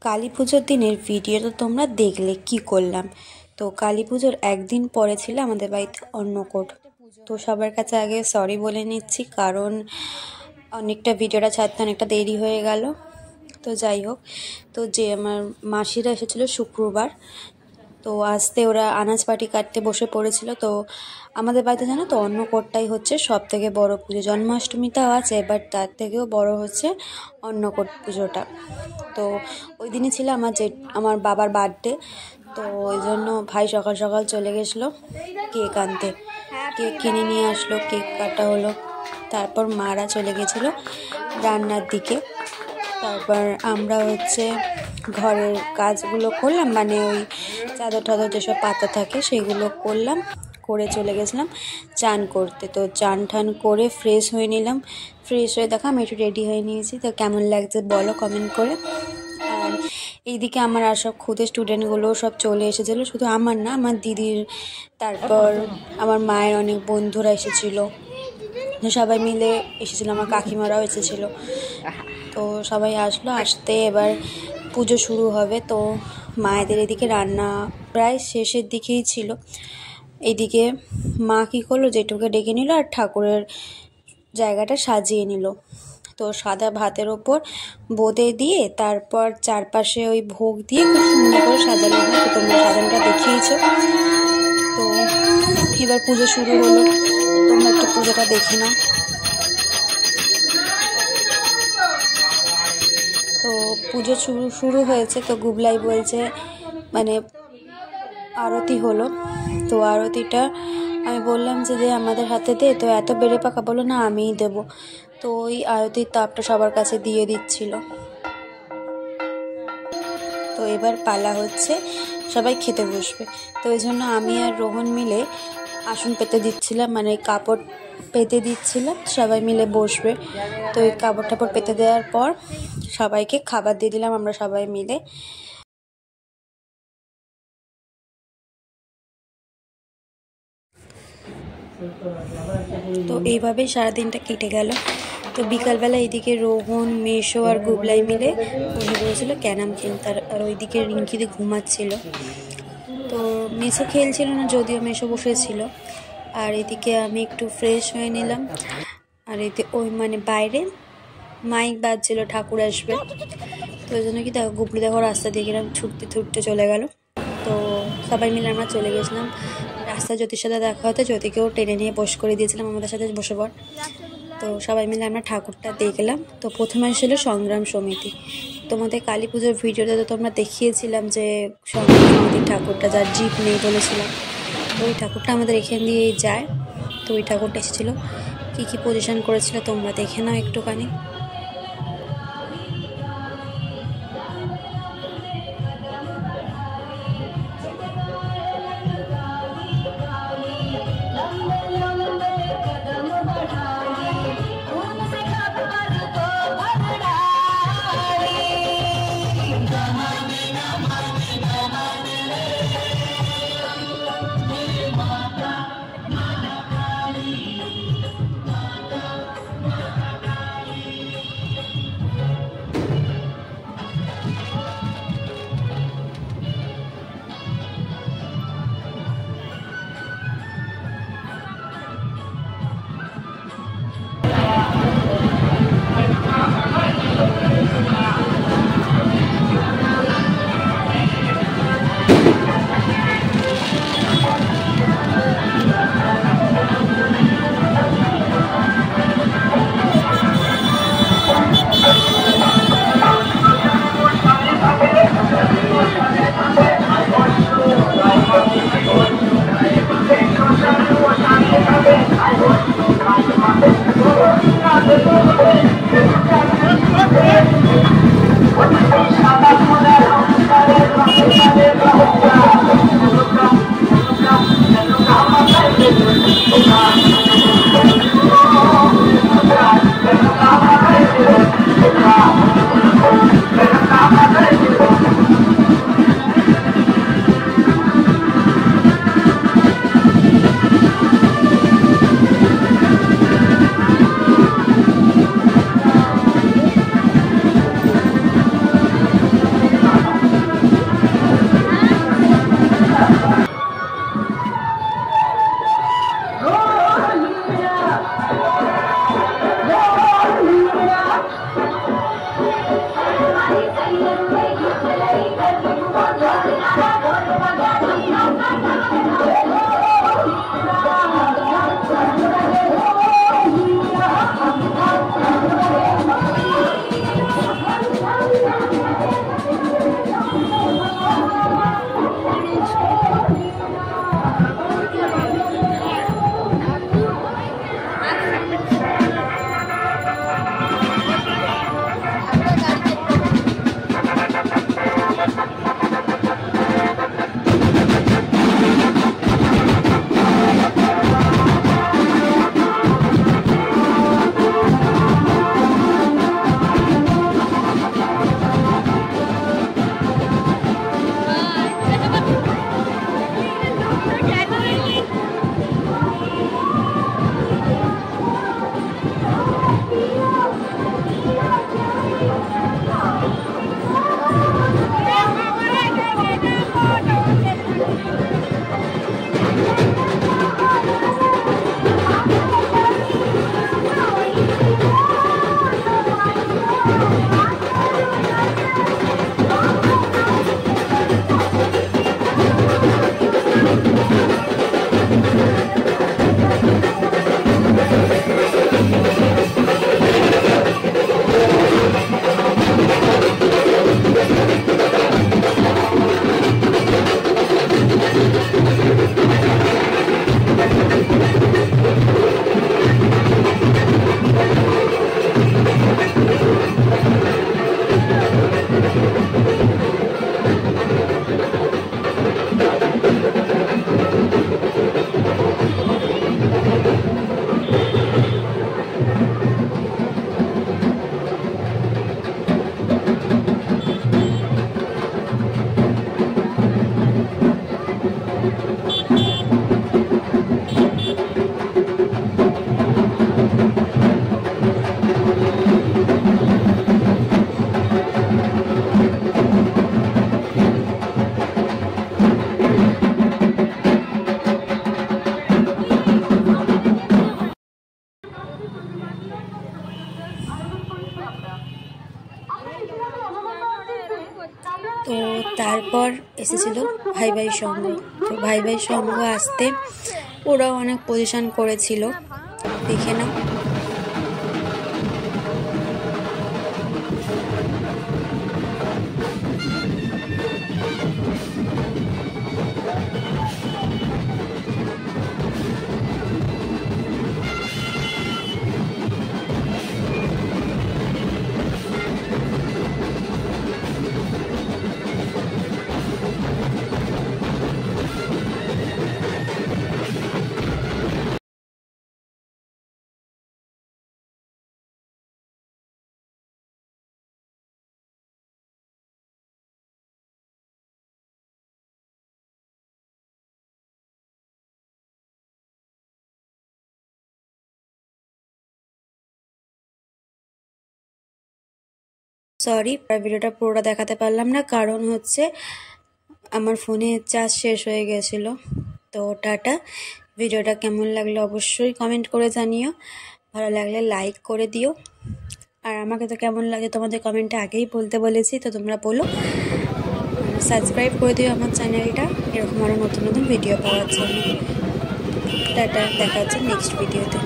কালী পুজোর দিনের ভিডিও তো তোমরা দেখলে কি করলাম। তো কালী পুজোর একদিন পরে ছিল আমাদের বাড়িতে অন্নকূট। তো সবার কাছে আগে সরি বলে নিচ্ছি, কারণ অনেকটা ভিডিওটা ছাড়তে অনেকটা দেরি হয়ে গেল। তো যাই হোক, তো যে আমার মাসিরা এসেছিলো শুক্রবার, তো আসতে ওরা আনাজ পাটি কাটতে বসে পড়েছিল। তো আমাদের বাড়িতে জানো তো অন্নকূটটাই হচ্ছে সব থেকে বড়ো পুজো। জন্মাষ্টমীটাও আছে, বাট তার থেকেও বড় হচ্ছে অন্নকূট পুজোটা। তো ওই দিনই ছিল আমার বাবার বার্থডে। তো ওই জন্য ভাই সকাল সকাল চলে গেছিলো কেক আনতে, কেক কিনে নিয়ে আসলো, কেক কাটা হলো। তারপর মারা চলে গেছিলো রান্নার দিকে। তারপর আমরা ঘরের কাজগুলো করলাম, মানে ওই চাদর টাদর যেসব পাতা থাকে সেগুলো করলাম, করে চলে গেছিলাম চান করতে। তো চান ঠান করে ফ্রেশ হয়ে নিলাম। ফ্রেশ হয়ে দেখো আমি একটু রেডি হয়ে নিয়েছি। তো কেমন লাগছে বলো কমেন্ট করে। আর এইদিকে আমার আর সব খুদে স্টুডেন্টগুলো সব চলে এসেছিলো, শুধু আমার না, আমার দিদির, তারপর আমার মায়ের অনেক বন্ধুরা এসেছিলো। সবাই মিলে এসেছিলো, আমার কাকিমারাও এসেছিলো। তো সবাই আসতে এবার পুজো শুরু হবে। তো মায়েদের এদিকে রান্না প্রায় শেষের দিকেই ছিল। এইদিকে মা কী করলো, যেটুকু ডেকে নিল আর ঠাকুরের জায়গাটা সাজিয়ে নিল। তো সাদা ভাতের ওপর বোঁদে দিয়ে তারপর চারপাশে ওই ভোগ দিয়ে খুব সুন্দর করে সাজানো হয়। তো তোমরা সাজানোটা দেখিয়েছো। তো এবার পুজো শুরু হলো, তোমরা একটু পুজোটা দেখে নাও। তো পুজো শুরু হয়েছে। তো গুবলাই বলছে, মানে আরতি হলো। তো আরতিটা আমি বললাম যে আমাদের হাতে দে। তো এত বেড়ে পাকা বলো না, আমিই দেবো। তো ওই আরতির তাপটা সবার কাছে দিয়ে দিচ্ছিল। তো এবার পালা হচ্ছে, সবাই খেতে বসবে। তো ওই জন্য আমি আর রোহন মিলে আসন পেতে দিচ্ছিলাম, মানে কাপড় পেতে দিচ্ছিলাম, সবাই মিলে বসবে। তো এই কাপড় টাপড় পেতে দেওয়ার পর সবাইকে খাবার দিয়ে দিলাম আমরা সবাই মিলে। তো এইভাবেই সারাদিনটা কেটে গেল। তো বিকালবেলা এইদিকে রোহন, মেশো আর গুবলাই মিলে বসে পড়েছিল ক্যারাম খেলতে, আর ওইদিকে রিঙ্কিদি ঘুমাচ্ছিল। তো মেশো খেলছিল না, যদিও মেশো বসেছিল। আর এদিকে আমি একটু ফ্রেশ হয়ে নিলাম। আর এতে বাইরে মাইক বাজছিল ঠাকুর আসবে। তো ওই জন্য কি দেখো গুবলি দেখো রাস্তা দিয়ে গেলাম, ছুটতে চলে গেল। তো সবাই মিলে আমরা চলে গেছিলাম রাস্তায় জ্যোতির সাথে দেখা হতে। জ্যোতিকেও টেনে নিয়ে বস করে দিয়েছিলাম আমাদের সাথে বসে পড়। তো সবাই মিলে আমরা ঠাকুরটা দেখলাম। তো প্রথমে ছিল সংগ্রাম সমিতি। তোমাদের কালী পুজোর ভিডিওতে তো তোমরা দেখিয়েছিলাম যে সংগ্রাম সমিতির ঠাকুরটা, যার জিপ নেই বলেছিলাম। তো ওই ঠাকুরটা আমাদের এখান দিয়েই যায়। তো ওই ঠাকুরটা এসেছিলো, কী পজিশন করেছিল তোমরা দেখে নাও একটুখানি। তো তারপর এসেছিল ভাই ভাই সঙ্গ। তো ভাই ভাই সঙ্গ আসতে ওরাও অনেক পজিশন করেছিল, দেখে নাও। সরি, ভিডিওটা পুরোটা দেখাতে পারলাম না, কারণ হচ্ছে আমার ফোনে চার্জ শেষ হয়ে গেছিলো। তো টাটা। ভিডিওটা কেমন লাগলো অবশ্যই কমেন্ট করে জানিও, ভালো লাগলে লাইক করে দিও। আর আমাকে তো কেমন লাগে তোমাদের কমেন্টে আগেই বলতে বলেছি, তো তোমরা বলো। সাবস্ক্রাইব করে দিও আমার চ্যানেলটা, এরকম আরও নতুন নতুন ভিডিও পাওয়ার জন্য। টাটা, দেখা হচ্ছে নেক্সট ভিডিওতে।